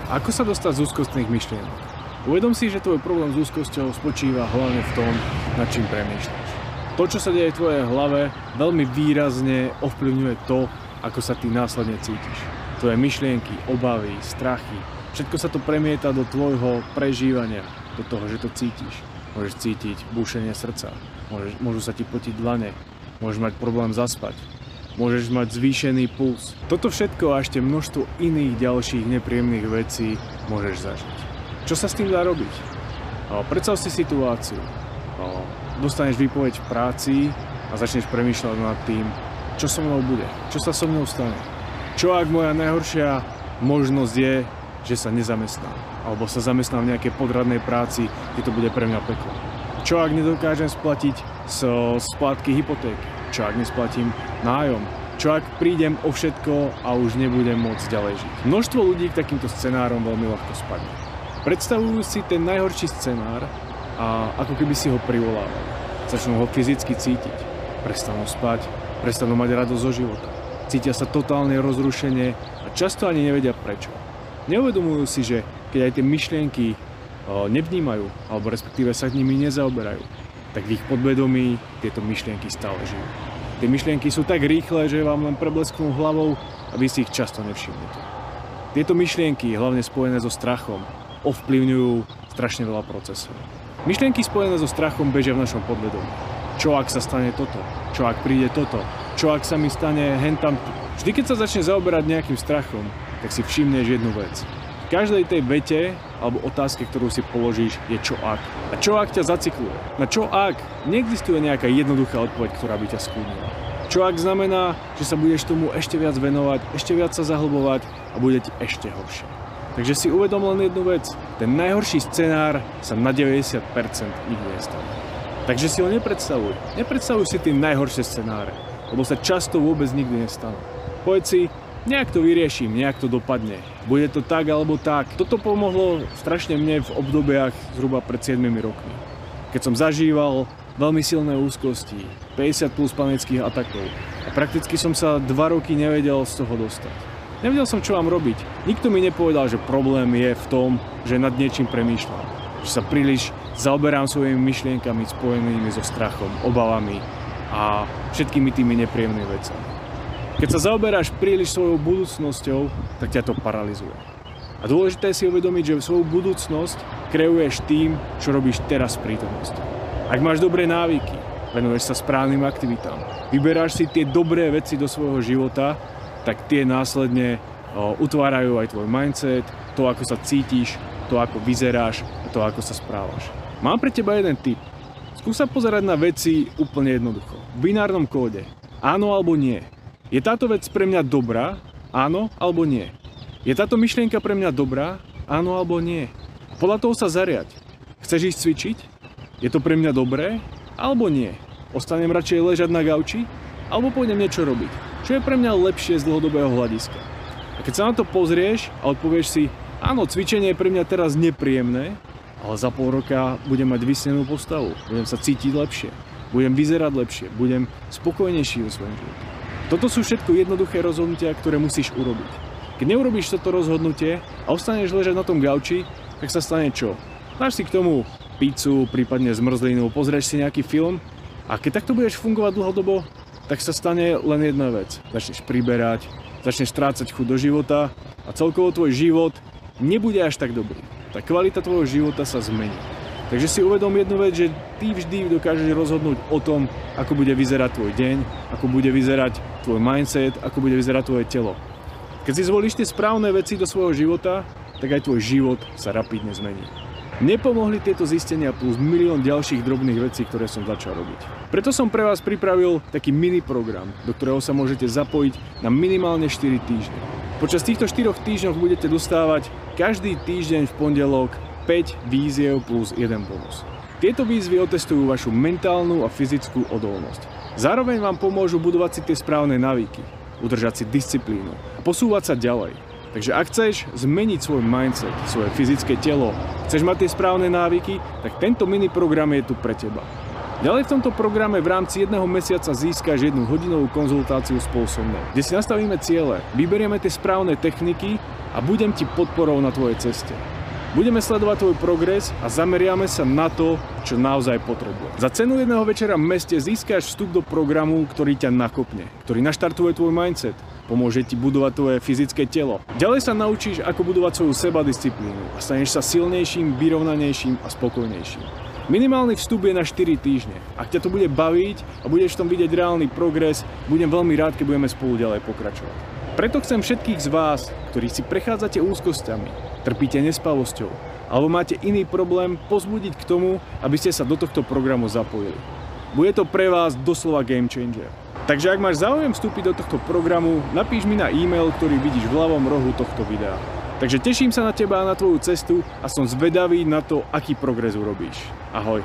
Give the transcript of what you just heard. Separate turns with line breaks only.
Ako sa dostať z úzkostných myšlienok? Uvedom si, že tvoj problém s úzkosťou spočíva hlavne v tom, nad čím premýšľaš. To, čo sa deje v tvojej hlave, veľmi výrazne ovplyvňuje to, ako sa ty následne cítiš. Tvoje myšlienky, obavy, strachy, všetko sa to premieta do tvojho prežívania, do toho, že to cítiš. Môžeš cítiť búšenie srdca, môžu sa ti potiť dlane, môžeš mať problém zaspať, môžeš mať zvýšený puls. Toto všetko a ešte množstvo iných ďalších nepríjemných vecí môžeš zažiť. Čo sa s tým dá robiť? Predstav si situáciu. Dostaneš výpoveď v práci a začneš premýšľať nad tým, čo so mnou bude, čo sa so mnou stane. Čo ak moja najhoršia možnosť je, že sa nezamestnám, alebo sa zamestnám v nejakej podradnej práci, kde to bude pre mňa peklo. Čo ak nedokážem splatiť splátky hypotéky? Čo ak nesplatím nájom? Čo ak prídem o všetko a už nebudem môcť ďalej žiť? Množstvo ľudí k takýmto scenárom veľmi ľahko spadne. Predstavujú si ten najhorší scenár a ako keby si ho privolávali. Začnú ho fyzicky cítiť. Prestanú spať, prestanú mať radosť zo života. Cítia sa totálne rozrušenie a často ani nevedia prečo. Neuvedomujú si, že keď aj tie myšlienky nevnímajú, alebo respektíve sa nimi nezaoberajú, tak v ich podvedomí tieto myšlienky stále žijú. Tie myšlienky sú tak rýchle, že vám len preblesknú hlavou a vy si ich často nevšimnete. Tieto myšlienky, hlavne spojené so strachom, ovplyvňujú strašne veľa procesov. Myšlienky spojené so strachom bežia v našom podvedomí. Čo ak sa stane toto? Čo ak príde toto? Čo ak sa mi stane hentam? Vždy, keď sa začne zaoberať nejakým strachom, tak si všimneš jednu vec. V každej tej vete alebo otázke, ktorú si položíš, je čo ak. A čo ak ťa zacykluje? Na čo ak neexistuje nejaká jednoduchá odpoveď, ktorá by ťa skúnila. Čo ak znamená, že sa budeš tomu ešte viac venovať, ešte viac sa zahlbovať a bude ti ešte horšie. Takže si uvedom len jednu vec. Ten najhorší scenár sa na 90% nikdy nestane. Takže si ho nepredstavuj. Nepredstavuj si tie najhoršie scenáre, lebo sa často vôbec nikdy nestanú. Povedz si, nejak to vyrieším, nejak to dopadne. Bude to tak alebo tak. Toto pomohlo strašne mne v obdobiach zhruba pred 7 rokmi. Keď som zažíval veľmi silné úzkosti, 50 plus panických atakov a prakticky som sa 2 roky nevedel z toho dostať. Nevedel som, čo mám robiť. Nikto mi nepovedal, že problém je v tom, že nad niečím premýšľam. Že sa príliš zaoberám svojimi myšlienkami spojenými so strachom, obavami a všetkými tými nepríjemnými vecami. Keď sa zaoberáš príliš svojou budúcnosťou, tak ťa to paralyzuje. A dôležité je si uvedomiť, že svoju budúcnosť kreuješ tým, čo robíš teraz v prítomnosti. Ak máš dobré návyky, venuješ sa správnym aktivitám, vyberáš si tie dobré veci do svojho života, tak tie následne utvárajú aj tvoj mindset, to, ako sa cítiš, to, ako vyzeráš a to, ako sa správaš. Mám pre teba jeden tip. Skús sa pozerať na veci úplne jednoducho. V binárnom kóde. Áno alebo nie. Je táto vec pre mňa dobrá? Áno alebo nie? Je táto myšlienka pre mňa dobrá? Áno alebo nie? Podľa toho sa zariaď. Chceš ísť cvičiť? Je to pre mňa dobré? Alebo nie? Ostanem radšej ležať na gauči? Alebo pôjdem niečo robiť? Čo je pre mňa lepšie z dlhodobého hľadiska? A keď sa na to pozrieš a odpovieš si, áno, cvičenie je pre mňa teraz nepríjemné, ale za pol roka budem mať vysnenú postavu, budem sa cítiť lepšie, budem vyzerať lepšie, budem spokojnejší vo svojom živote. Toto sú všetko jednoduché rozhodnutia, ktoré musíš urobiť. Keď neurobíš toto rozhodnutie a ostaneš ležať na tom gauči, tak sa stane čo? Dáš si k tomu pizzu, prípadne zmrzlinu, pozrieš si nejaký film a keď takto budeš fungovať dlhodobo, tak sa stane len jedna vec. Začneš priberať, začneš strácať chuť do života a celkovo tvoj život nebude až tak dobrý. Tá kvalita tvojho života sa zmení. Takže si uvedom jednu vec, že ty vždy dokážeš rozhodnúť o tom, ako bude vyzerať tvoj deň, ako bude vyzerať tvoj mindset, ako bude vyzerať tvoje telo. Keď si zvolíš tie správne veci do svojho života, tak aj tvoj život sa rapidne zmení. Nepomohli tieto zistenia plus milión ďalších drobných vecí, ktoré som začal robiť. Preto som pre vás pripravil taký mini program, do ktorého sa môžete zapojiť na minimálne 4 týždne. Počas týchto 4 týždňov budete dostávať každý týždeň v pondelok 5 výziev plus 1 bonus. Tieto výzvy otestujú vašu mentálnu a fyzickú odolnosť. Zároveň vám pomôžu budovať si tie správne návyky, udržať si disciplínu a posúvať sa ďalej. Takže ak chceš zmeniť svoj mindset, svoje fyzické telo, chceš mať tie správne návyky, tak tento mini program je tu pre teba. Ďalej v tomto programe v rámci 1 mesiaca získaš 1 hodinovú konzultáciu spolu so mnou, kde si nastavíme ciele, vyberieme tie správne techniky a a budem ti podporou na tvojej ceste. Budeme sledovať tvoj progres a zameriame sa na to, čo naozaj potrebuješ. Za cenu jedného večera v meste získaš vstup do programu, ktorý ťa nakopne, ktorý naštartuje tvoj mindset, pomôže ti budovať tvoje fyzické telo. Ďalej sa naučíš, ako budovať svoju sebadisciplínu a staneš sa silnejším, vyrovnanejším a spokojnejším. Minimálny vstup je na 4 týždne. Ak ťa to bude baviť a budeš v tom vidieť reálny progres, budem veľmi rád, keď budeme spolu ďalej pokračovať. Preto chcem všetkých z vás, ktorí si prechádzate úzkosťami, trpíte nespavosťou, alebo máte iný problém, pozbudiť k tomu, aby ste sa do tohto programu zapojili. Bude to pre vás doslova game changer. Takže ak máš záujem vstúpiť do tohto programu, napíš mi na e-mail, ktorý vidíš v ľavom rohu tohto videa. Takže teším sa na teba a na tvoju cestu a som zvedavý na to, aký progres urobíš. Ahoj.